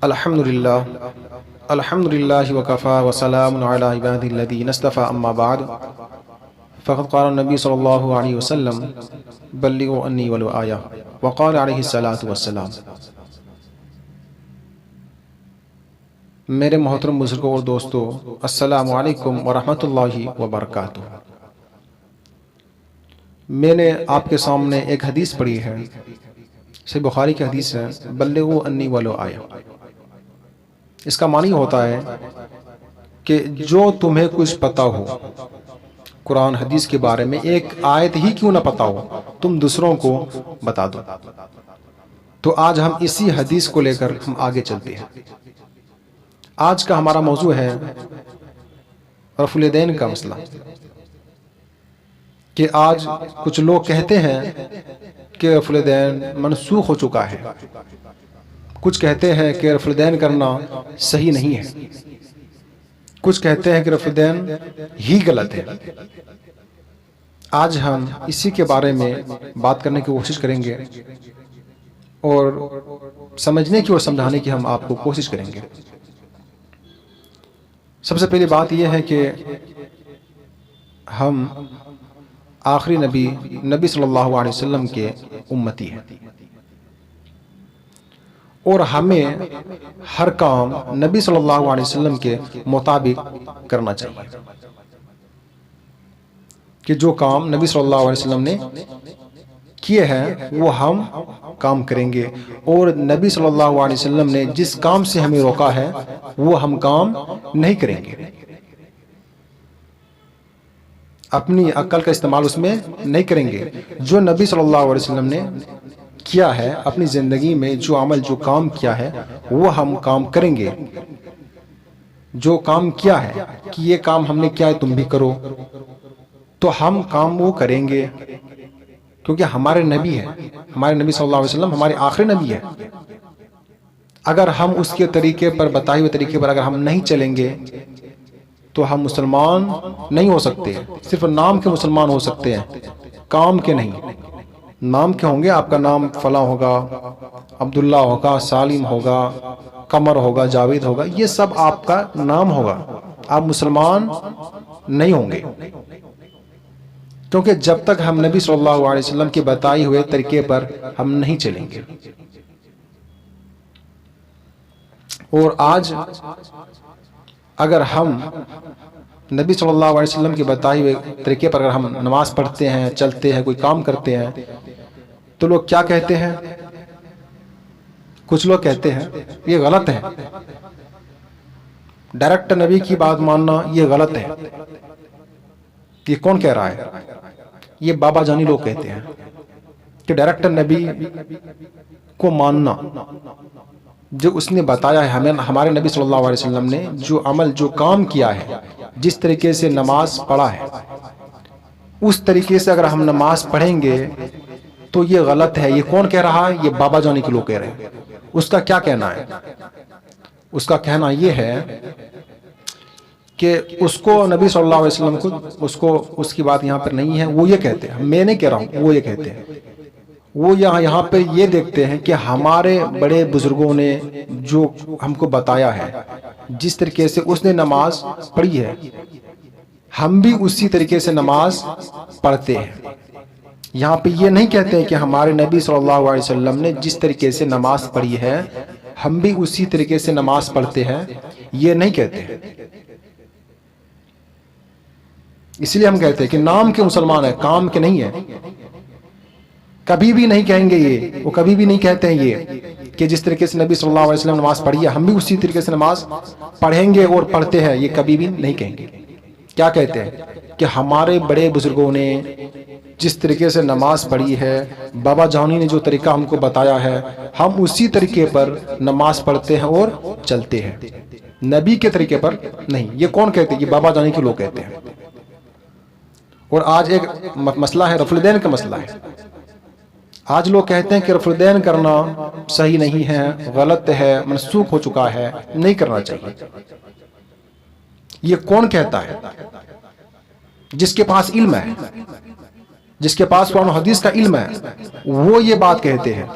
अल्हम्दुलिल्लाह अल्हम्दुलिल्लाहि वकफ़ा व सलामुन अला इबादिल्लज़ीना इस्तफ़ा अम्मा बाद फ़क़द क़ाला नबी सल्लल्लाहु अलैहि वसल्लम बल्लिगू अन्नी वलो आया व क़ाला अलैहिस्सलातु वस्सलाम। मेरे मोहतरम बुज़ुर्गों और दोस्तों, अस्सलामु अलैकुम व रहमतुल्लाहि व बरकातुहू। मैंने आपके सामने एक हदीस पढ़ी है, सही बुखारी की हदीस है, बल्लिगू अन्नी वलो आया। इसका मानी होता है कि जो तुम्हें कुछ पता हो कुरान हदीस के बारे में, एक आयत ही क्यों ना पता हो, तुम दूसरों को बता दो। तो आज हम इसी हदीस को लेकर हम आगे चलते हैं। आज का हमारा मौजू है रफ़ुल दैन का मसला। कि आज कुछ लोग कहते हैं कि रफ़ुल दैन मनसूख हो चुका है, कुछ कहते हैं कि रफ़ुल दैन करना सही नहीं है, कुछ कहते हैं कि रफ़ुल दैन ही गलत है। आज हम इसी के बारे में बात करने की कोशिश करेंगे और समझने की और समझाने की हम आपको कोशिश करेंगे। सबसे पहली बात यह है कि हम आखिरी नबी सल्लल्लाहु अलैहि वसल्लम के उम्मती हैं और हमें हर काम नबी सल्लल्लाहु अलैहि वसल्लम के मुताबिक करना चाहिए। कि जो काम नबी सल्लल्लाहु अलैहि वसल्लम ने किए हैं वो हम काम करेंगे, और नबी सल्लल्लाहु अलैहि वसल्लम ने जिस काम से हमें रोका है वो हम काम नहीं करेंगे। अपनी अक्ल का इस्तेमाल उसमें नहीं करेंगे। जो नबी सल्लल्लाहु अलैहि वसल्लम ने किया है अपनी ज़िंदगी में, जो अमल जो काम किया है वो हम काम करेंगे। जो काम किया है कि ये काम हमने किया है तुम भी करो, तो हम काम वो करेंगे, क्योंकि हमारे नबी है, हमारे नबी सल्लल्लाहु अलैहि वसल्लम हमारे आखिरी नबी है। अगर हम उसके तरीके पर, बताए हुए तरीके पर अगर हम नहीं चलेंगे तो हम मुसलमान नहीं हो सकते। सिर्फ नाम के मुसलमान हो सकते हैं, काम के नहीं। नाम के होंगे, आपका नाम फला होगा, अब्दुल्ला होगा, सालिम होगा, कमर होगा, जावेद होगा, ये सब आपका नाम होगा, आप मुसलमान नहीं होंगे। क्योंकि जब तक हम नबी सल्लल्लाहु अलैहि वसल्लम के बताए हुए तरीके पर हम नहीं चलेंगे। और आज अगर हम नबी सल्लल्लाहु अलैहि वसल्लम के बताए हुए तरीके पर अगर हम नमाज पढ़ते हैं, चलते हैं, कोई काम करते हैं, तो लोग क्या कहते हैं? कुछ लोग कहते हैं ये गलत है, डायरेक्ट नबी की बात मानना ये गलत है। ये कौन कह रहा है? ये बाबा जानी लोग कहते हैं कि डायरेक्ट नबी को मानना, जो उसने बताया है हमें, हमारे नबी सल्लल्लाहु अलैहि वसल्लम ने जो अमल जो काम किया है, जिस तरीके से नमाज पढ़ा है, उस तरीके से अगर हम नमाज पढ़ेंगे तो ये गलत है। ये कौन कह रहा है? ये बाबा जानी के लोग कह रहे हैं। उसका क्या कहना है? उसका कहना ये है कि उसको नबी सल्लल्लाहु अलैहि वसल्लम को, उसको उसकी बात यहाँ पर नहीं है। वो ये कहते हैं, मैं नहीं कह रहा हूँ, वो ये कहते हैं, वो यहाँ पे ये देखते हैं कि हमारे बड़े बुजुर्गों ने जो हमको बताया है, जिस तरीके से उसने नमाज पढ़ी है, हम भी उसी तरीके से नमाज पढ़ते हैं। यहाँ पे ये नहीं कहते हैं कि हमारे नबी सल्लल्लाहु अलैहि वसल्लम ने जिस तरीके से नमाज पढ़ी है हम भी उसी तरीके से नमाज पढ़ते हैं, ये नहीं कहते। इसलिए हम कहते हैं कि नाम के मुसलमान है, काम के नहीं है। कभी भी नहीं कहेंगे ये, वो कभी भी नहीं कहते हैं ये कि जिस तरीके से नबी सल्लल्लाहु अलैहि वसल्लम नमाज पढ़ी है हम भी उसी तरीके से नमाज पढ़ेंगे और पढ़ते हैं, ये कभी भी नहीं कहेंगे। क्या कहते हैं कि हमारे बड़े बुजुर्गों ने जिस तरीके से नमाज पढ़ी है, बाबा जानी ने जो तरीका हमको बताया है, हम उसी तरीके पर नमाज पढ़ते हैं और चलते हैं, नबी के तरीके पर नहीं। ये कौन कहते हैं? ये बाबा जानी के लोग कहते हैं। और आज एक मसला है, रफ़ुल दैन का मसला है। आज लोग कहते हैं कि रफ़ुल दैन करना सही नहीं है, गलत है, मनसूख हो चुका है, नहीं करना चाहिए। ये कौन कहता है? जिसके पास इल्म है, जिसके पास कुरान हदीस का इल्म है, वो ये बात कहते हैं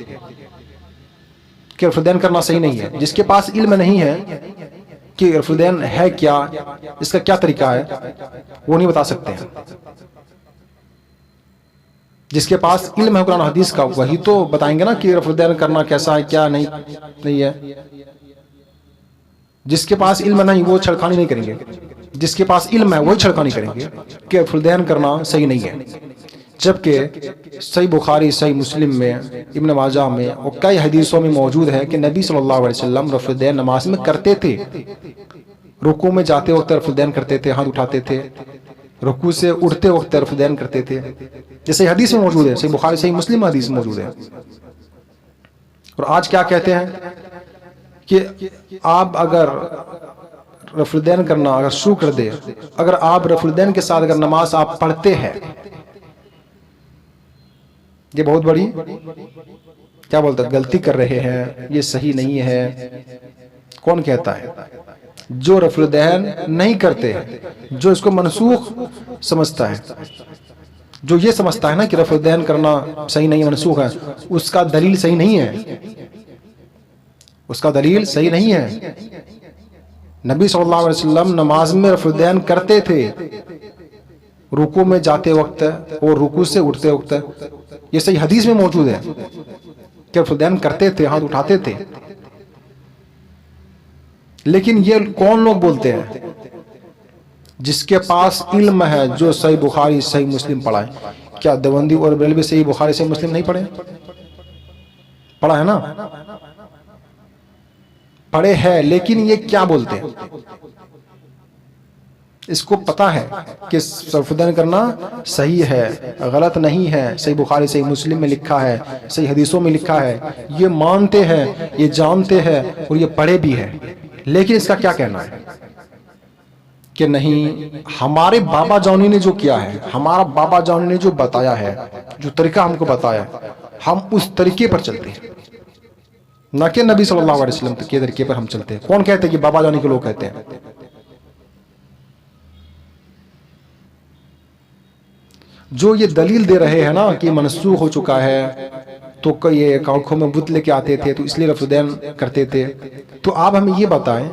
कि रफुदैन करना सही नहीं है। जिसके पास इल्म नहीं है कि रफुदैन है क्या, इसका क्या तरीका है, वो नहीं बता सकते हैं। जिसके पास इल्म है कुरान हदीस का, वही तो बताएंगे ना कि रफुदैन करना कैसा है, क्या नहीं है। जिसके पास इल्म नहीं वो छड़खानी नहीं करेंगे, जिसके पास इल्म है वही छड़खानी करेंगे कि रफुदैन करना सही नहीं है। जबकि सही बुखारी, सही मुस्लिम में, इब्न माजा में और कई हदीसों में मौजूद है कि नबी सल्लल्लाहु अलैहि वसल्लम रफुदैन नमाज में करते थे। रुकू में जाते वक्त रफुदैन करते थे, हाथ उठाते थे। रुकू से उठते वक्त रफुदैन करते थे, जैसे हदीस में मौजूद है, सही बुखारी, सही मुस्लिम में हदीस में मौजूद है। और आज क्या कहते हैं कि आप अगर रफुदैन करना अगर शुरू कर दे, अगर आप रफुदैन के साथ अगर नमाज आप पढ़ते हैं, ये बहुत बड़ी क्या बोलते हैं गलती कर रहे हैं, ये सही नहीं है। कौन कहता है? जो रफुदैन नहीं करते हैं, जो इसको मनसूख समझता है, जो ये समझता है ना कि रफुदैन करना सही नहीं है, मनसूख है, उसका दलील सही नहीं है, उसका दलील सही नहीं है। नबी सल्लल्लाहु अलैहि वसल्लम नमाज में रफुदैन करते थे, रुकू में जाते वक्त और रुकू से उठते वक्त। ये सही हदीस में मौजूद है कि रफुदैन करते थे, हाथ उठाते थे। लेकिन ये कौन लोग बोलते हैं? जिसके पास इल्म है, जो सही बुखारी, सही मुस्लिम पढ़ा है। क्या देवबंदी और बरेलवी सही बुखारी, सही मुस्लिम नहीं पढ़े? पढ़ा है ना, पढ़े हैं। लेकिन ये क्या बोलते हैं? इसको पता है कि रफुदैन करना सही है, गलत नहीं है, सही बुखारी, सही मुस्लिम में लिखा है, सही हदीसों में लिखा है, ये मानते हैं, ये जानते हैं और ये पढ़े भी है। लेकिन इसका क्या कहना है कि नहीं, हमारे बाबा जानी ने जो किया है, हमारा बाबा जानी ने जो बताया है, जो तरीका हमको बताया, हम उस तरीके पर चलते हैं, न कि नबी सल्लल्लाहु अलैहि वसल्लम के तरीके पर हम चलते हैं। कौन कहते हैं कि बाबा जानी के लोग कहते हैं? जो ये दलील दे रहे हैं ना कि मनसूख हो चुका है, तो ये आंखों में बुत लेके आते थे तो इसलिए रफुदैन करते थे। तो आप हमें ये बताएं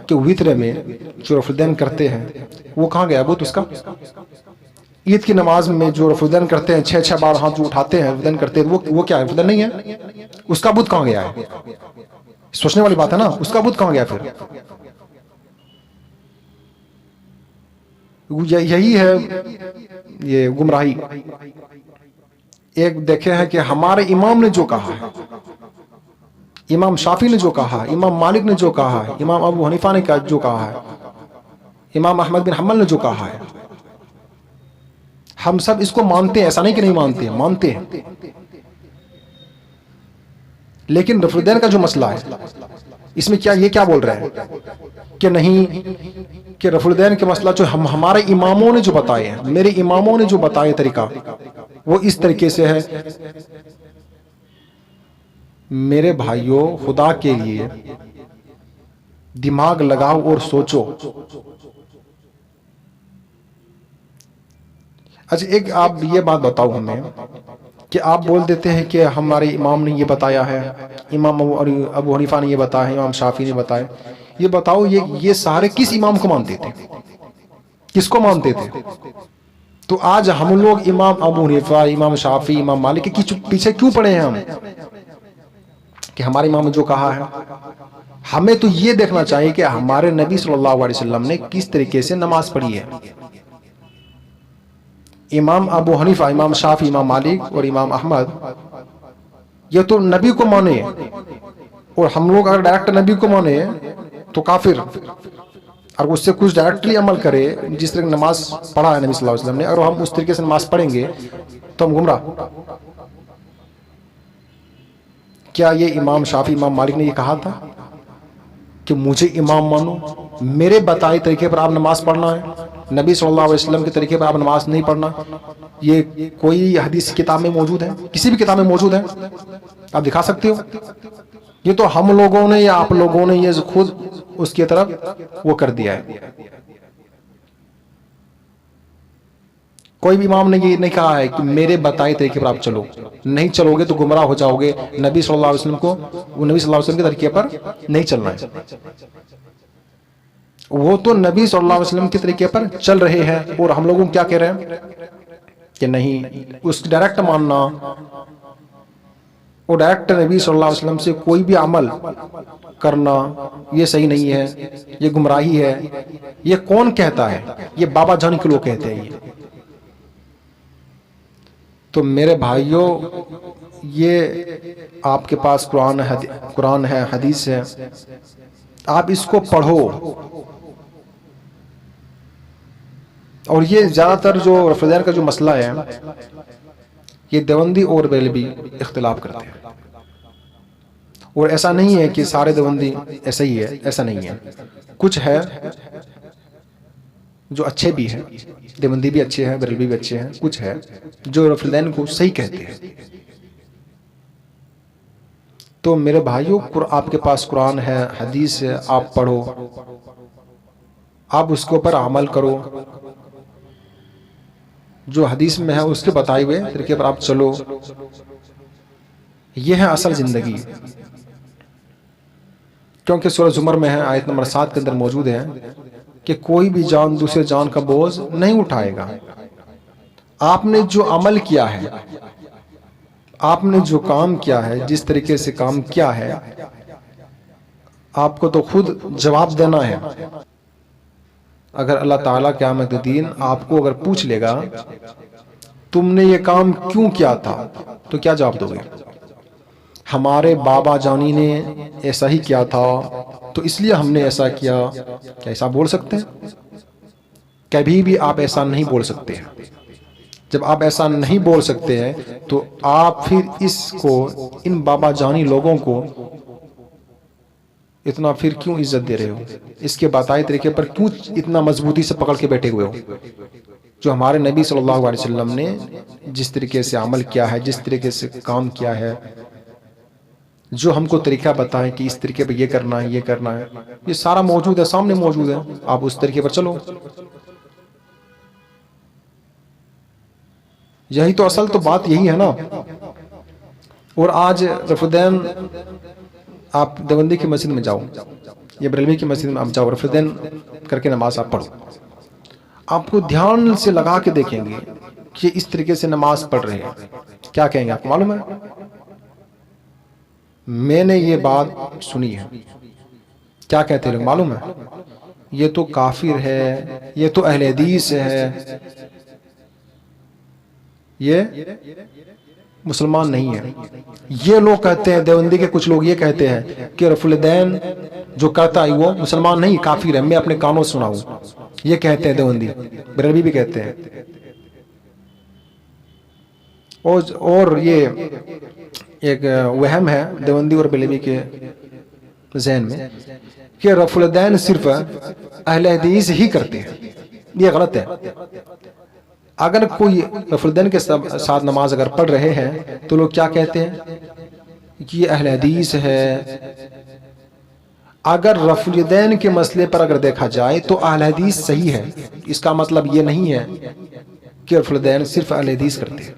कि वित्र में जो रफुदैन करते हैं वो कहाँ गया बुत उसका? ईद की नमाज में जो रफुदैन करते हैं, 6 बार हाथ जो उठाते हैं, रफुदैन करते हैं, वो क्या है? रफुदैन नहीं है, उसका बुत कहाँ गया है? सोचने वाली बात है ना, उसका बुत कहाँ गया? फिर यही है ये गुमराही। एक देखे हैं कि हमारे इमाम ने जो कहा है, इमाम शाफी ने जो कहा है, इमाम मालिक ने जो कहा है, इमाम अबू हनीफा ने जो कहा है, इमाम अहमद बिन हम्बल ने जो कहा है, हम सब इसको मानते हैं। ऐसा नहीं कि नहीं मानते हैं, मानते हैं। लेकिन रफुदैन का जो मसला है, इसमें क्या ये क्या बोल रहे हैं कि नहीं, कि रफुदैन के मसला जो हमारे इमामों ने जो बताए हैं, मेरे इमामों ने जो बताए तरीका, वो इस तरीके से है। मेरे भाइयों, खुदा के लिए दिमाग लगाओ और सोचो। अच्छा, एक आप ये बात बताओ हमें कि आप बोल देते हैं कि हमारे इमाम ने ये बताया है, इमाम अबू हनीफा ने ये बताया है, इमाम शाफी ने बताया। ये बताओ ये सारे किस इमाम को मानते थे, किसको मानते थे? तो आज हम लोग इमाम अबू हनीफा, इमाम शाफी, इमाम मालिक के पीछे क्यों पड़े हैं हम कि हमारे इमाम ने जो कहा है? हमें तो ये देखना चाहिए कि हमारे नबी सल्लल्लाहु अलैहि वसल्लम ने किस तरीके से नमाज पढ़ी है। इमाम अबू हनीफा, इमाम शाफी, इमाम मालिक और इमाम अहमद, ये तो नबी को माने, और हम लोग अगर डायरेक्ट नबी को माने तो काफिर, और उससे कुछ डायरेक्टली अमल करे, जिस तरह नमाज पढ़ा है नबी सल्लल्लाहु अलैहि वसल्लम ने, अगर हम उस तरीके से नमाज पढ़ेंगे तो हम गुमराह। क्या ये इमाम शाफी, इमाम मालिक ने ये कहा था कि मुझे इमाम मानो, मेरे बताए तरीके पर आप नमाज पढ़ना है, नबी सल्लल्लाहु अलैहि वसल्लम के तरीके पर आप नमाज नहीं पढ़ना? ये कोई हदीस किताब में मौजूद है? किसी भी किताब में मौजूद है? आप दिखा सकते हो? ये तो हम लोगों ने या आप लोगों ने ये खुद उसकी तरफ वो कर दिया है। कोई भी इमाम ने ये नहीं कहा है कि मेरे बताए तरीके पर आप चलो, नहीं चलोगे तो गुमराह हो जाओगे। नबी सल्लल्लाहु अलैहि वसल्लम को, वो नबी सल्लल्लाहु अलैहि वसल्लम के तरीके पर नहीं चलना है। वो तो नबी सल्लल्लाहु अलैहि वसल्लम के तरीके पर चल रहे हैं, और हम लोगों को क्या कह रहे हैं कि नहीं, उस डायरेक्ट मानना, वो डायरेक्ट नबी सल्लल्लाहु अलैहि वसल्लम से कोई भी अमल करना ये सही नहीं है, ये गुमराही है। ये कौन कहता है? ये बाबा जानी के लोग कहते हैं ये। तो मेरे भाइयों, ये आपके पास कुरान है, हदीस है, आप इसको पढ़ो। और ये ज्यादातर जो रफीदैन का जो मसला है, ये देवबंदी और बेलवी इख्तिलाफ करते हैं। और ऐसा नहीं है कि सारे देवबंदी ऐसा ही है, ऐसा नहीं है। कुछ है जो अच्छे भी हैं, देवबंदी भी अच्छे हैं, बेलवी भी अच्छे हैं। कुछ है जो रफीदैन को सही कहते हैं। तो मेरे भाइयों, आपके पास कुरान है, हदीस है, आप पढ़ो, आप उसके ऊपर अमल करो। जो हदीस में है उसके बताए हुए तरीके पर आप चलो। यह है असल जिंदगी। क्योंकि सूरह ज़ुमर में है, आयत नंबर 7 के अंदर मौजूद है कि कोई भी जान दूसरे जान का बोझ नहीं उठाएगा। आपने जो अमल किया है, आपने जो काम किया है, जिस तरीके से काम किया है, आपको तो खुद जवाब देना है। अगर अल्लाह ताला क़यामत के दिन आपको अगर पूछ लेगा तुमने ये काम क्यों किया था, तो क्या जवाब दोगे? हमारे बाबा जानी ने ऐसा ही किया था, तो इसलिए हमने ऐसा किया। क्या ऐसा बोल सकते हैं? कभी भी आप ऐसा नहीं बोल सकते हैं। जब आप ऐसा नहीं बोल सकते हैं तो आप फिर इसको, इन बाबा जानी लोगों को इतना फिर क्यों इज्जत दे रहे हो? इसके बताए तरीके पर क्यों इतना मजबूती से पकड़ के बैठे हुए हो? जो हमारे नबी सल्लल्लाहु अलैहि वसल्लम ने जिस तरीके से अमल किया है, जिस तरीके से काम किया है, जो हमको तरीका बताएं कि इस तरीके पर ये करना है, ये करना है, ये सारा मौजूद है, सामने मौजूद है। आप उस तरीके पर चलो। यही तो असल तो बात यही है ना। और आज रफीदैन, आप देवबंदी की मस्जिद में जाओ या बरेलवी की मस्जिद में आप जाओ, रफीदैन करके नमाज आप पढ़ो, आपको ध्यान से लगा के देखेंगे कि इस तरीके से नमाज पढ़ रहे हैं। क्या कहेंगे आपको मालूम है? मैंने ये बात सुनी है। क्या कहते हैं लोग मालूम है? ये तो काफिर है, ये तो अहले हदीस है, ये मुसलमान नहीं है। ये लोग कहते हैं, देवबंदी के कुछ लोग ये कहते हैं कि रफीदैन जो कहता है वो मुसलमान नहीं, काफिर है। मैं अपने कानों से सुना हूं, ये कहते हैं देवबंदी, बरेलवी भी कहते हैं। और ये एक वहम है देवबंदी और बरेलवी के ज़हन में कि रफीदैन सिर्फ अहले हदीस ही करते हैं। ये गलत है। अगर कोई रफीदैन के साथ नमाज अगर पढ़ रहे हैं तो लोग क्या कहते हैं कि ये अहले हदीस है। अगर रफीदैन के मसले पर अगर देखा जाए तो अहले हदीस सही है। इसका मतलब ये नहीं है कि रफीदैन सिर्फ अहले हदीस करते हैं।